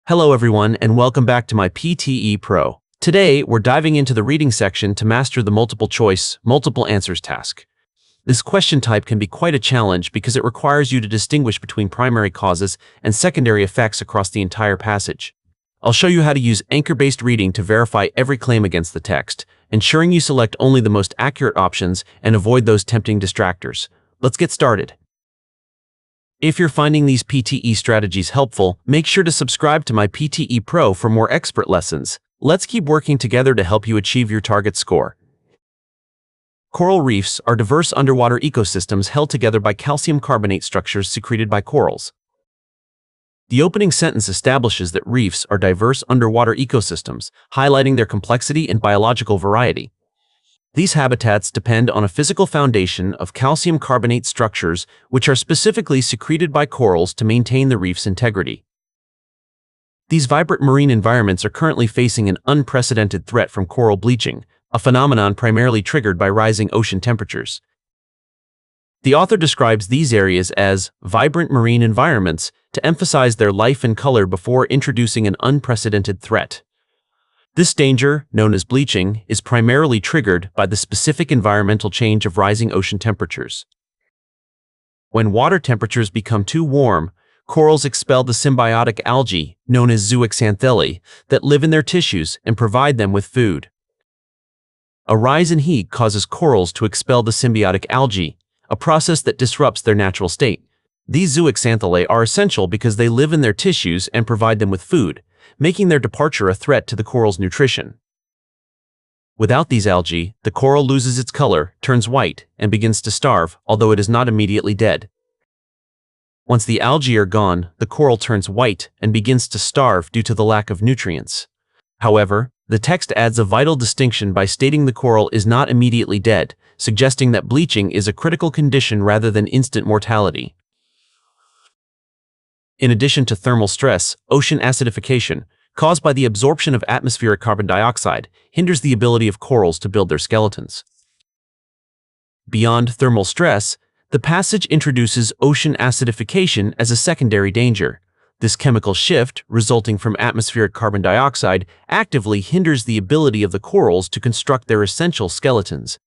Hello everyone and welcome back to my PTE Pro. Today, we're diving into the reading section to master the multiple choice, multiple answers task. This question type can be quite a challenge because it requires you to distinguish between primary causes and secondary effects across the entire passage. I'll show you how to use anchor-based reading to verify every claim against the text, ensuring you select only the most accurate options and avoid those tempting distractors. Let's get started. If you're finding these PTE strategies helpful, make sure to subscribe to my PTE Pro for more expert lessons. Let's keep working together to help you achieve your target score. Coral reefs are diverse underwater ecosystems held together by calcium carbonate structures secreted by corals. The opening sentence establishes that reefs are diverse underwater ecosystems, highlighting their complexity and biological variety. These habitats depend on a physical foundation of calcium carbonate structures which are specifically secreted by corals to maintain the reef's integrity. These vibrant marine environments are currently facing an unprecedented threat from coral bleaching, a phenomenon primarily triggered by rising ocean temperatures. The author describes these areas as vibrant marine environments to emphasize their life and color before introducing an unprecedented threat. This danger, known as bleaching, is primarily triggered by the specific environmental change of rising ocean temperatures. When water temperatures become too warm, corals expel the symbiotic algae, known as zooxanthellae, that live in their tissues and provide them with food. A rise in heat causes corals to expel the symbiotic algae, a process that disrupts their natural state. These zooxanthellae are essential because they live in their tissues and provide them with food, making their departure a threat to the coral's nutrition. Without these algae, the coral loses its color, turns white, and begins to starve, although it is not immediately dead. Once the algae are gone, the coral turns white and begins to starve due to the lack of nutrients. However, the text adds a vital distinction by stating the coral is not immediately dead, suggesting that bleaching is a critical condition rather than instant mortality. In addition to thermal stress, ocean acidification, caused by the absorption of atmospheric carbon dioxide, hinders the ability of corals to build their skeletons. Beyond thermal stress, the passage introduces ocean acidification as a secondary danger. This chemical shift, resulting from atmospheric carbon dioxide, actively hinders the ability of the corals to construct their essential skeletons.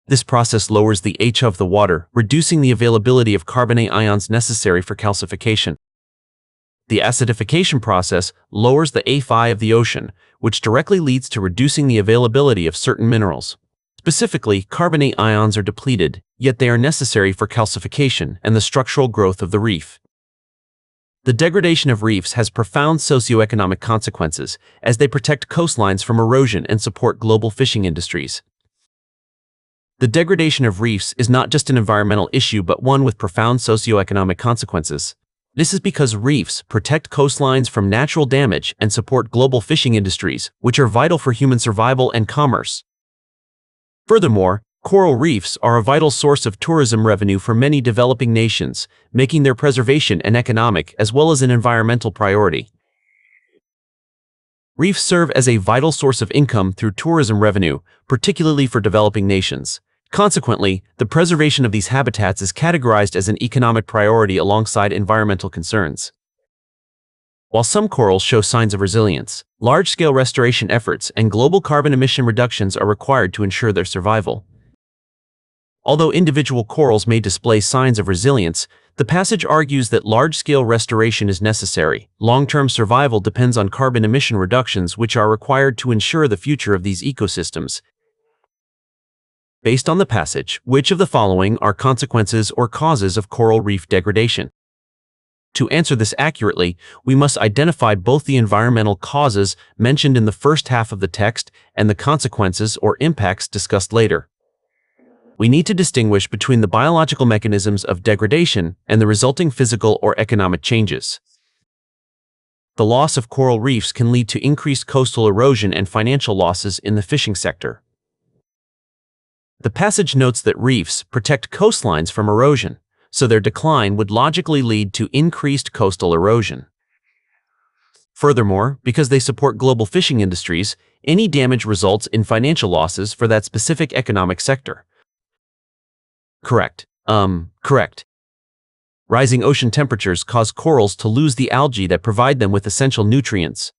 This process lowers the pH of the water, reducing the availability of carbonate ions necessary for calcification. The acidification process lowers the pH of the ocean, which directly leads to reducing the availability of certain minerals. Specifically, carbonate ions are depleted, yet they are necessary for calcification and the structural growth of the reef. The degradation of reefs has profound socioeconomic consequences, as they protect coastlines from erosion and support global fishing industries. The degradation of reefs is not just an environmental issue but one with profound socioeconomic consequences. This is because reefs protect coastlines from natural damage and support global fishing industries, which are vital for human survival and commerce. Furthermore, coral reefs are a vital source of tourism revenue for many developing nations, making their preservation an economic as well as an environmental priority. Reefs serve as a vital source of income through tourism revenue, particularly for developing nations. Consequently, the preservation of these habitats is categorized as an economic priority alongside environmental concerns. While some corals show signs of resilience, large-scale restoration efforts and global carbon emission reductions are required to ensure their survival. Although individual corals may display signs of resilience, the passage argues that large-scale restoration is necessary. Long-term survival depends on carbon emission reductions which are required to ensure the future of these ecosystems. Based on the passage, which of the following are consequences or causes of coral reef degradation? To answer this accurately, we must identify both the environmental causes mentioned in the first half of the text and the consequences or impacts discussed later. We need to distinguish between the biological mechanisms of degradation and the resulting physical or economic changes. The loss of coral reefs can lead to increased coastal erosion and financial losses in the fishing sector. The passage notes that reefs protect coastlines from erosion, so their decline would logically lead to increased coastal erosion. Furthermore, because they support global fishing industries, any damage results in financial losses for that specific economic sector. Correct. Correct. Rising ocean temperatures cause corals to lose the algae that provide them with essential nutrients.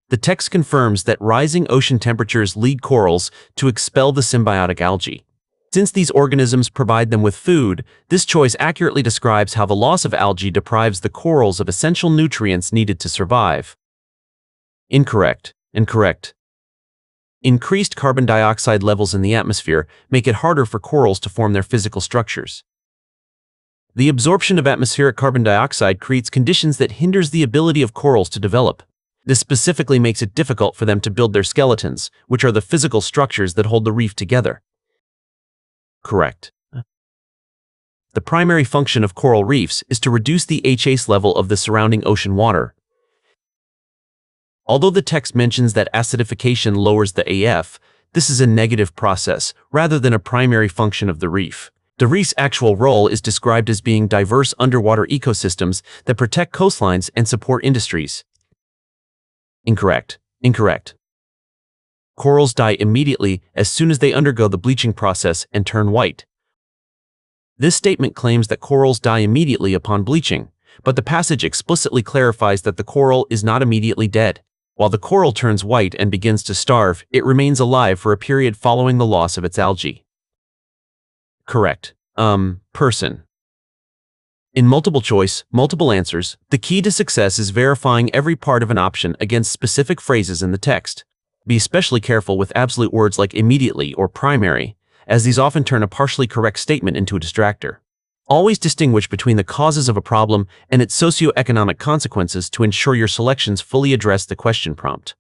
The text confirms that rising ocean temperatures lead corals to expel the symbiotic algae. Since these organisms provide them with food, this choice accurately describes how the loss of algae deprives the corals of essential nutrients needed to survive. Incorrect. Increased carbon dioxide levels in the atmosphere make it harder for corals to form their physical structures. The absorption of atmospheric carbon dioxide creates conditions that hinders the ability of corals to develop. This specifically makes it difficult for them to build their skeletons, which are the physical structures that hold the reef together. Correct. The primary function of coral reefs is to reduce the HACE level of the surrounding ocean water. Although the text mentions that acidification lowers the AF, this is a negative process rather than a primary function of the reef. The reef's actual role is described as being diverse underwater ecosystems that protect coastlines and support industries. Incorrect. Corals die immediately as soon as they undergo the bleaching process and turn white. This statement claims that corals die immediately upon bleaching, but the passage explicitly clarifies that the coral is not immediately dead. While the coral turns white and begins to starve, it remains alive for a period following the loss of its algae. Correct. Person. In multiple choice, multiple answers, the key to success is verifying every part of an option against specific phrases in the text. Be especially careful with absolute words like immediately or primary, as these often turn a partially correct statement into a distractor. Always distinguish between the causes of a problem and its socioeconomic consequences to ensure your selections fully address the question prompt.